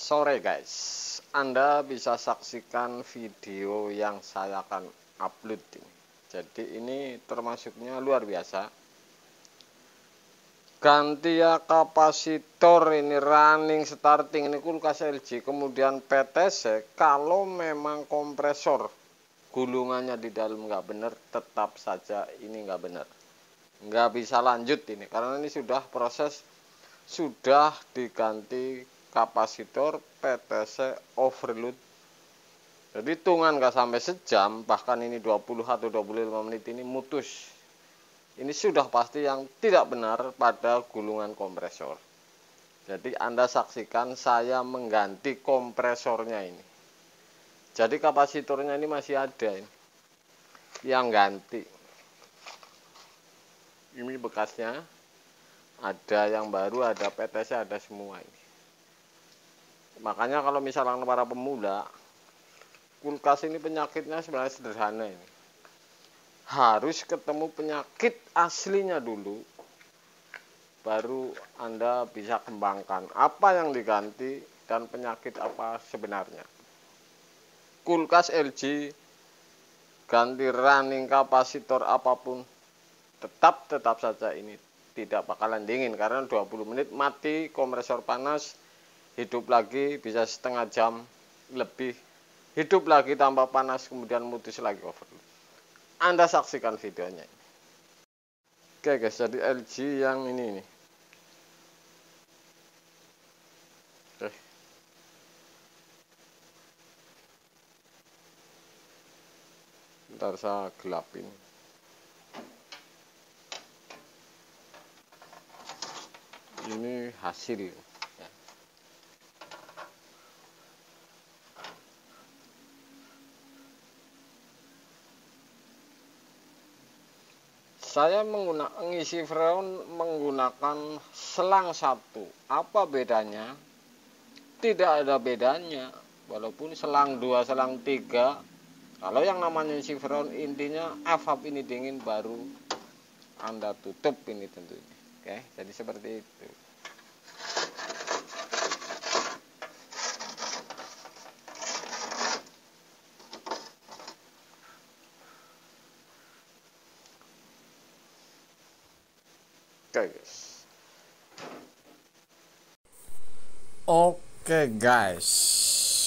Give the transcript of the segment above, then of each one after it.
sore guys, Anda bisa saksikan video yang saya akan upload ini. Jadi ini termasuknya luar biasa. Ganti ya kapasitor, ini running starting, ini kulkas LG, kemudian PTC. Kalau memang kompresor gulungannya di dalam nggak benar, tetap saja ini nggak benar, nggak bisa lanjut ini karena ini sudah proses, sudah diganti kapasitor PTC overload. Jadi hitungan nggak sampai sejam, bahkan ini 20 atau 25 menit ini mutus. Ini sudah pasti yang tidak benar pada gulungan kompresor. Jadi Anda saksikan saya mengganti kompresornya ini. Jadi kapasitornya ini masih ada ini, yang ganti. Ini bekasnya, ada yang baru, ada PTC, ada semua ini. Makanya kalau misalnya para pemula, kulkas ini penyakitnya sebenarnya sederhana ini. Harus ketemu penyakit aslinya dulu, baru Anda bisa kembangkan apa yang diganti dan penyakit apa sebenarnya. Kulkas LG ganti running kapasitor apapun, tetap saja ini tidak bakalan dingin karena 20 menit mati, kompresor panas, hidup lagi bisa setengah jam lebih, hidup lagi tambah panas, kemudian mutus lagi overload. Anda saksikan videonya. Oke guys, jadi LG yang ini nih. Oke. Ntar saya gelapin. Ini hasil. Saya mengisi freon menggunakan selang satu. Apa bedanya? Tidak ada bedanya. Walaupun selang 2, selang 3. Kalau yang namanya isi freon, intinya evap ini dingin baru Anda tutup ini tentunya. Oke, jadi seperti itu. Oke guys,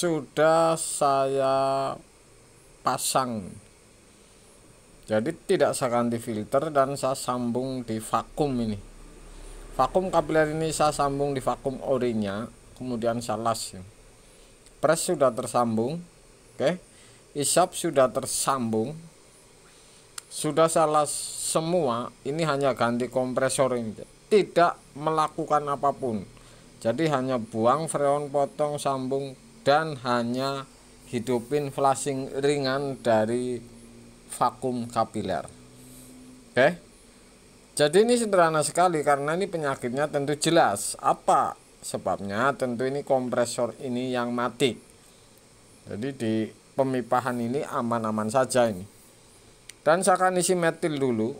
sudah saya pasang. Jadi tidak saya ganti filter dan saya sambung di vakum ini. Vakum kapiler ini saya sambung di vakum orinya, kemudian saya las. Pres sudah tersambung. Oke. Isap sudah tersambung. Sudah saya las semua, ini hanya ganti kompresor ini. Tidak melakukan apapun. Jadi hanya buang freon, potong, sambung, dan hanya hidupin flashing ringan dari vakum kapiler. Oke. Jadi ini sederhana sekali karena ini penyakitnya tentu jelas. Apa sebabnya? Tentu ini kompresor ini yang mati. Jadi di pemipahan ini aman-aman saja ini. Dan saya akan isi metil dulu.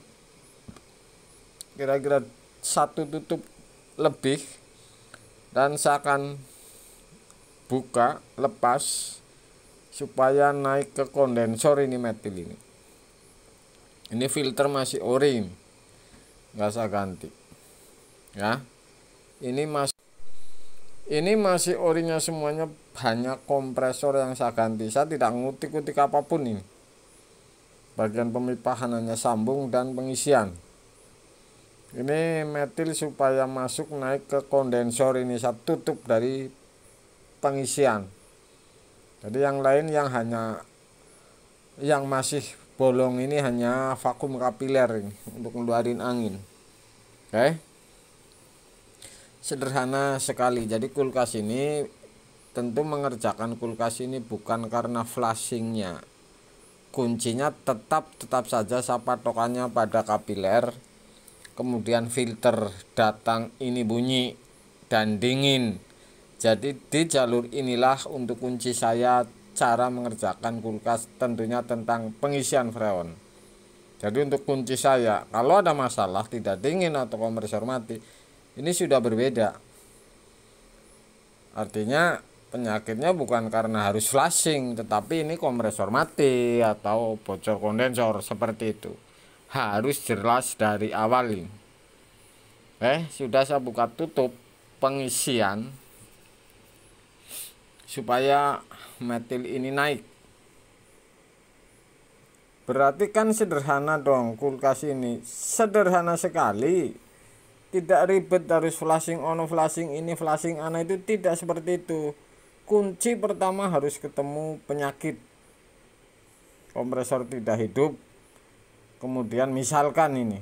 Kira-kira 1 tutup lebih. Dan saya akan buka, lepas supaya naik ke kondensor ini metil ini. Ini filter masih ori, nggak saya ganti. Ya, ini masih orinya semuanya, banyak kompresor yang saya ganti. Saya tidak ngutik-ngutik apapun ini. Bagian pemipahan hanya sambung dan pengisian. Ini metil supaya masuk naik ke kondensor ini, saya tutup dari pengisian. Jadi yang lain yang masih bolong ini hanya vakum kapiler ini untuk ngeluarin angin. Oke. Sederhana sekali. Jadi kulkas ini tentu mengerjakan kulkas ini bukan karena flashingnya. Kuncinya tetap saja patokannya pada kapiler. Kemudian filter datang ini bunyi dan dingin. Jadi di jalur inilah untuk kunci saya cara mengerjakan kulkas, tentunya tentang pengisian freon. Jadi untuk kunci saya, kalau ada masalah tidak dingin atau kompresor mati, ini sudah berbeda. Artinya penyakitnya bukan karena harus flashing, tetapi ini kompresor mati atau bocor kondensor seperti itu. Harus jelas dari awal ini. Sudah saya buka tutup pengisian supaya metil ini naik. Berarti kan sederhana dong kulkas ini. Sederhana sekali. Tidak ribet harus flashing on, flashing ini, flashing ana, itu tidak seperti itu. Kunci pertama harus ketemu penyakit. Kompresor tidak hidup. Kemudian misalkan ini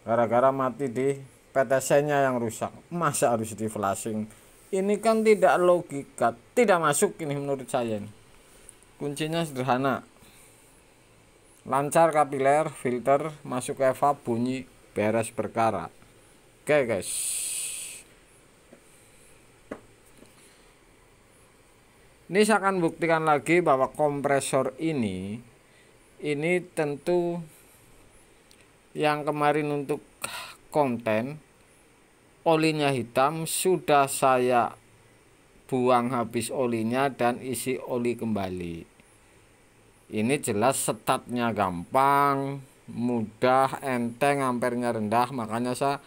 gara-gara mati di PTC-nya yang rusak, masa harus di flashing? Ini kan tidak logika, tidak masuk ini menurut saya ini. Kuncinya sederhana. Lancar kapiler, filter, masuk evap, bunyi, beres perkara. Oke guys, ini saya akan buktikan lagi bahwa kompresor ini tentu yang kemarin untuk konten olinya hitam sudah saya buang habis olinya dan isi oli kembali. Ini jelas setatnya gampang, mudah, enteng, ampernya rendah, makanya saya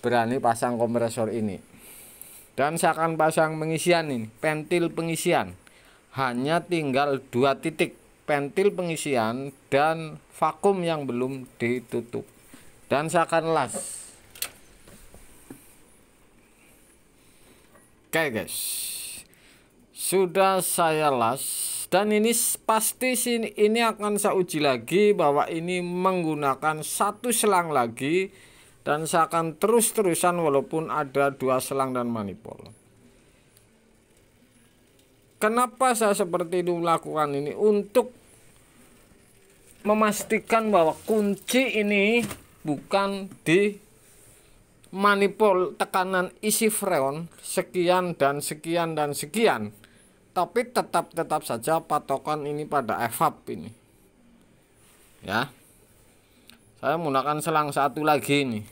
berani pasang kompresor ini. Dan saya akan pasang pengisian ini, pentil pengisian. Hanya tinggal 2 titik, pentil pengisian dan vakum yang belum ditutup. Dan saya akan las. Oke guys, sudah saya las. Dan ini pasti ini akan saya uji lagi bahwa ini menggunakan 1 selang lagi, dan saya akan terus-terusan walaupun ada 2 selang dan manifold. Kenapa saya seperti itu melakukan ini? Untuk memastikan bahwa kunci ini bukan di manifold tekanan isi freon sekian dan sekian dan sekian, tapi tetap saja patokan ini pada evap ini ya. Saya menggunakan selang 1 lagi ini,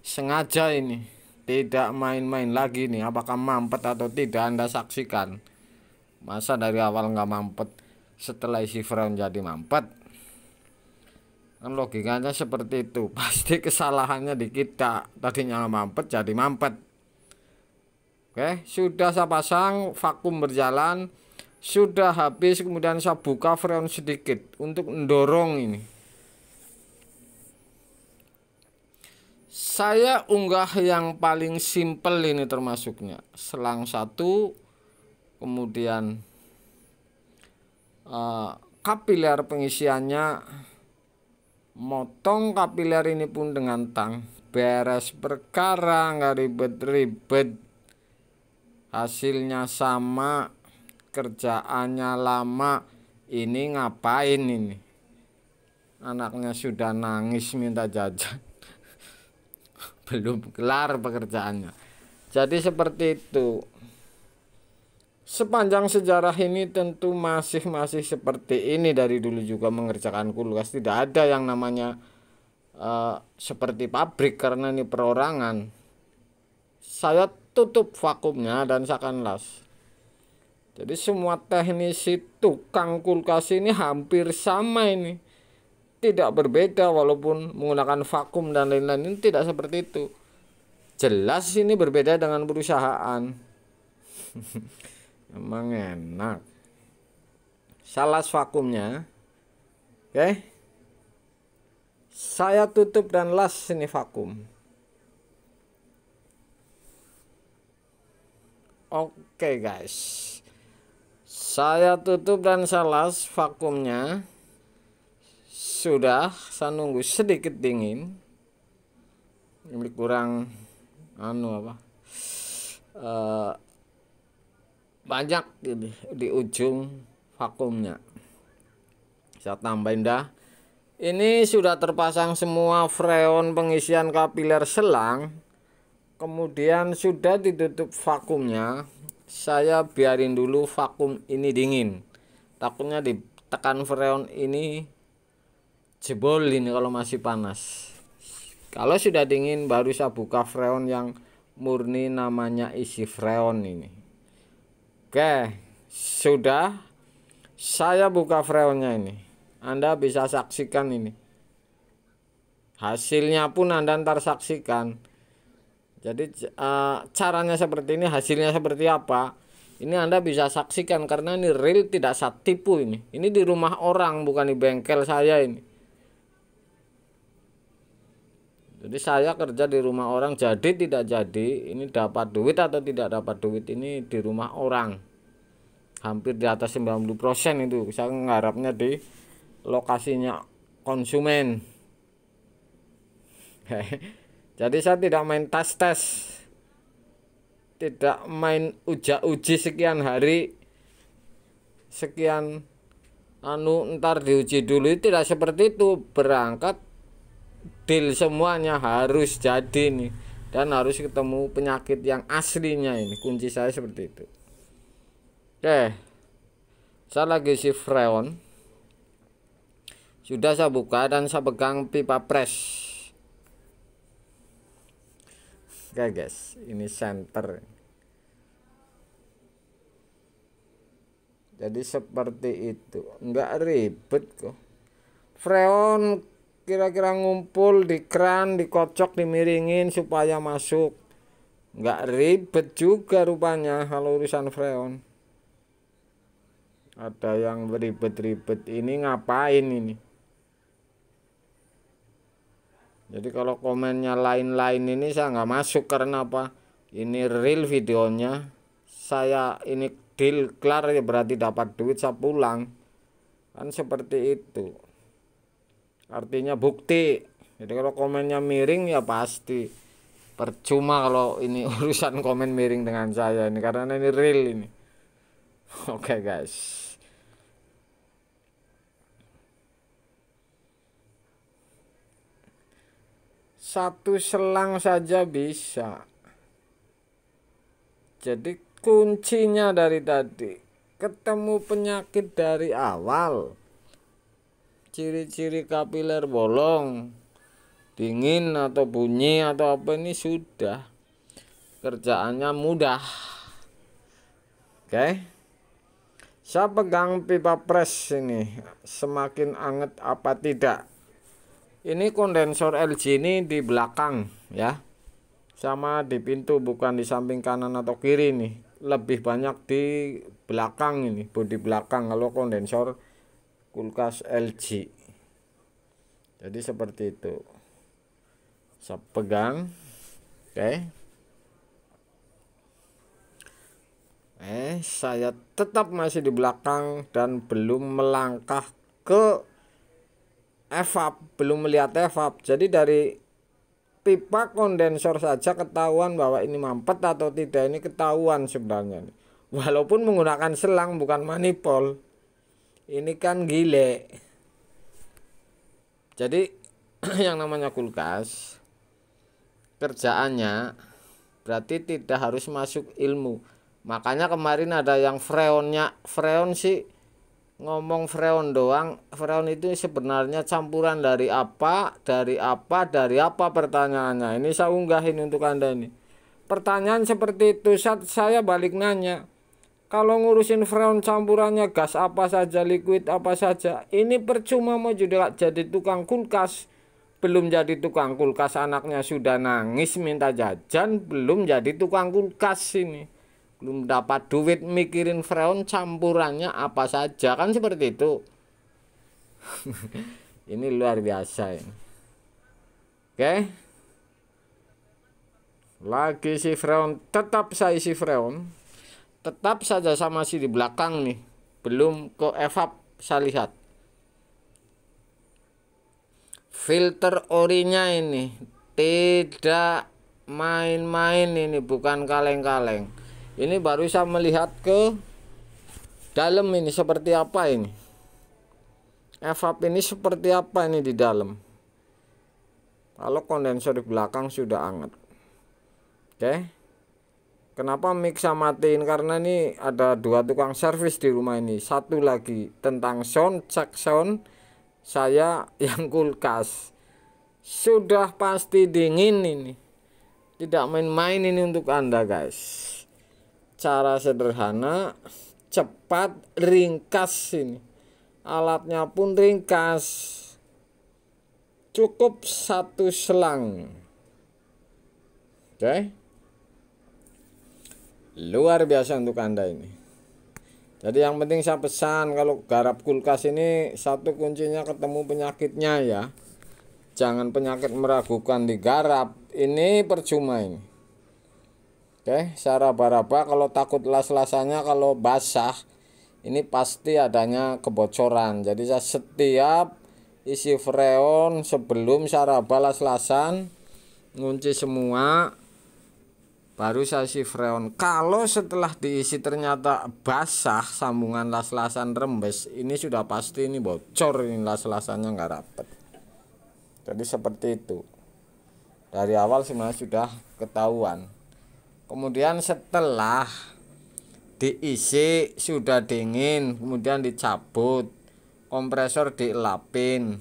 sengaja ini tidak main-main lagi nih. Apakah mampet atau tidak Anda saksikan. Masa dari awal nggak mampet, setelah isi freon jadi mampet? Kan logikanya seperti itu. Pasti kesalahannya di kita, tadinya nggak mampet jadi mampet. Oke, sudah saya pasang, vakum berjalan, sudah habis. Kemudian saya buka freon sedikit untuk mendorong ini. Saya unggah yang paling simpel ini termasuknya, selang 1, kemudian kapiler pengisiannya, motong kapiler ini pun dengan tang, beres perkara, nggak ribet-ribet. Hasilnya sama, kerjaannya lama. Ini ngapain ini? Anaknya sudah nangis minta jajan. Belum kelar pekerjaannya. Jadi seperti itu. Sepanjang sejarah ini tentu masih seperti ini. Dari dulu juga mengerjakan kulkas, tidak ada yang namanya seperti pabrik, karena ini perorangan. Saya tutup vakumnya dan saya akan las. Jadi semua teknisi tukang kulkas ini hampir sama ini, tidak berbeda walaupun menggunakan vakum dan lain-lain. Ini tidak seperti itu. Jelas ini berbeda dengan perusahaan. Emang enak. Salas vakumnya. Oke. Saya tutup dan las ini vakum. Oke guys, saya tutup dan saya las vakumnya. Sudah, saya nunggu sedikit dingin. Ini kurang banyak ini di ujung vakumnya. Saya tambahin dah. Ini sudah terpasang semua freon pengisian kapiler selang. Kemudian sudah ditutup vakumnya. Saya biarin dulu vakum ini dingin. Takutnya ditekan freon ini jebol ini kalau masih panas. Kalau sudah dingin baru saya buka freon yang murni namanya isi freon ini. Oke, sudah saya buka freonnya ini. Anda bisa saksikan ini. Hasilnya pun Anda ntar saksikan. Jadi caranya seperti ini, hasilnya seperti apa? Ini Anda bisa saksikan karena ini real, tidak saya tipu ini. Ini di rumah orang, bukan di bengkel saya ini. Jadi saya kerja di rumah orang, jadi tidak jadi, ini dapat duit atau tidak dapat duit ini di rumah orang. Hampir di atas 90% itu. Saya ngarapnya di lokasinya konsumen. Jadi saya tidak main tes, tidak main uji sekian hari, sekian ntar diuji dulu, tidak seperti itu. Berangkat deal semuanya harus jadi nih, dan harus ketemu penyakit yang aslinya ini. Kunci saya seperti itu. Oke, saya lagi isi freon, sudah saya buka dan saya pegang pipa press. Oke guys, ini center. Jadi seperti itu, enggak ribet kok. Freon kira-kira ngumpul di keran, dikocok, dimiringin supaya masuk. Enggak ribet juga rupanya kalau urusan freon. Ada yang ribet-ribet, ini ngapain ini? Jadi kalau komennya lain-lain ini saya nggak masuk, karena apa? Ini real videonya. Saya ini deal kelar ya, berarti dapat duit, saya pulang. Kan seperti itu. Artinya bukti. Jadi kalau komennya miring ya pasti percuma kalau ini urusan komen miring dengan saya ini, karena ini real ini. Oke guys. Satu selang saja bisa. Jadi kuncinya dari tadi, ketemu penyakit dari awal. Ciri-ciri kapiler bolong, dingin atau bunyi atau apa, ini sudah. Kerjaannya mudah. Oke. Saya pegang pipa press ini, semakin anget apa tidak. Ini kondensor LG ini di belakang ya, sama di pintu, bukan di samping kanan atau kiri nih. Lebih banyak di belakang ini, bodi belakang kalau kondensor kulkas LG. Jadi seperti itu. Saya pegang. Oke. Saya tetap masih di belakang dan belum melangkah ke evap, belum melihat evap. Jadi dari pipa kondensor saja ketahuan bahwa ini mampet atau tidak, ini ketahuan sebenarnya. Walaupun menggunakan selang bukan manifold. Ini kan gile. Jadi yang namanya kulkas, kerjaannya berarti tidak harus masuk ilmu. Makanya kemarin ada yang freon sih, ngomong freon doang. Freon itu sebenarnya campuran dari apa pertanyaannya. Ini saya unggahin untuk Anda ini. Pertanyaan seperti itu, saya balik nanya. Kalau ngurusin freon campurannya gas apa saja, liquid apa saja, ini percuma mau juga jadi tukang kulkas. Belum jadi tukang kulkas anaknya sudah nangis minta jajan, belum jadi tukang kulkas ini. Belum dapat duit mikirin freon campurannya apa saja, kan seperti itu. Ini luar biasa ini. Oke. Lagi si freon, tetap saya isi freon. Tetap saja sama si di belakang nih. Belum ke evap saya lihat. Filter orinya ini tidak main-main, ini bukan kaleng-kaleng. Ini baru saya melihat ke dalam ini seperti apa ini. Evap ini seperti apa ini di dalam. Kalau kondensor di belakang sudah anget. Oke. Kenapa mic saya matiin? Karena ini ada 2 tukang servis di rumah ini. Satu lagi tentang sound, cek sound. Saya yang kulkas. Sudah pasti dingin ini. Tidak main-main ini untuk Anda guys. Cara sederhana, cepat, ringkas ini. Alatnya pun ringkas. Cukup 1 selang. Oke. Luar biasa untuk Anda ini. Jadi yang penting saya pesan, kalau garap kulkas ini satu kuncinya ketemu penyakitnya ya. Jangan penyakit meragukan digarap. Ini percuma ini. Oke, saya raba-raba kalau takut las-lasannya kalau basah. Ini pasti adanya kebocoran. Jadi saya setiap isi freon sebelum saya raba las-lasan, ngunci semua, baru saya isi freon. Kalau setelah diisi ternyata basah, sambungan las-lasan rembes, ini sudah pasti ini bocor, ini las-lasannya nggak rapet. Jadi seperti itu. Dari awal sebenarnya sudah ketahuan. Kemudian setelah diisi sudah dingin, kemudian dicabut, kompresor dielapin.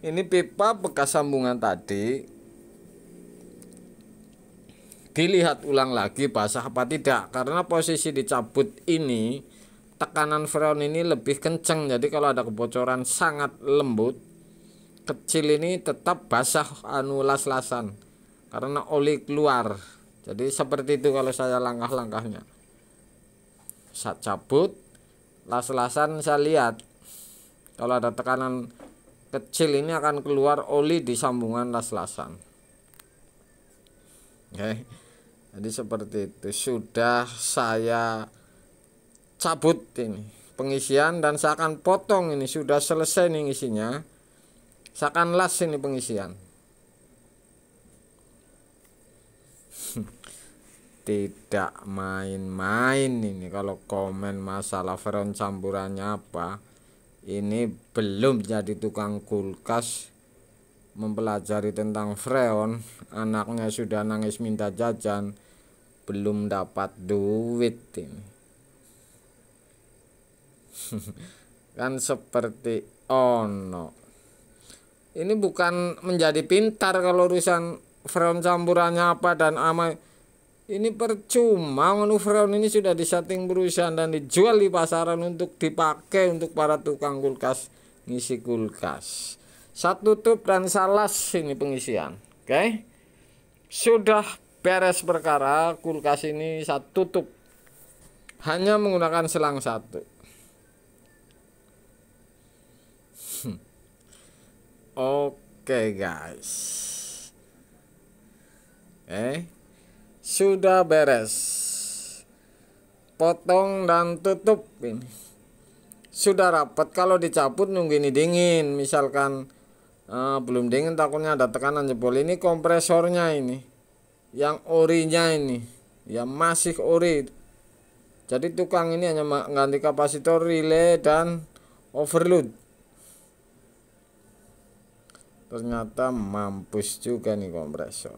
Ini pipa bekas sambungan tadi dilihat ulang lagi basah apa tidak, karena posisi dicabut ini tekanan freon ini lebih kenceng. Jadi kalau ada kebocoran sangat lembut kecil ini tetap basah las-lasan karena oli keluar. Jadi seperti itu kalau saya langkah-langkahnya. Saya cabut, las-lasan saya lihat. Kalau ada tekanan kecil ini akan keluar oli di sambungan las-lasan. Oke. Jadi seperti itu. Sudah saya cabut ini pengisian dan saya akan potong ini. Sudah selesai nih isinya. Saya akan las ini pengisian. Tidak main-main ini kalau komen masalah freon campurannya apa. Ini belum jadi tukang kulkas, mempelajari tentang freon, anaknya sudah nangis minta jajan, belum dapat duit ini. Kan seperti ono. Ini bukan menjadi pintar kalau urusan freon campurannya apa dan ama. Ini percuma, freon ini sudah disetting perusahaan dan dijual di pasaran untuk dipakai untuk para tukang kulkas ngisi kulkas. Saya tutup dan salas ini pengisian. Oke. Sudah beres perkara, kulkas ini saya tutup. Hanya menggunakan selang 1. Oke guys. Sudah beres. Potong dan tutup ini. Sudah rapat. Kalau dicabut nunggu ini dingin. Misalkan belum dingin takutnya ada tekanan jebol. Ini kompresornya ini. Yang orinya ini. Ya masih ori. Jadi tukang ini hanya mengganti kapasitor, relay dan overload. Ternyata mampus juga nih kompresor.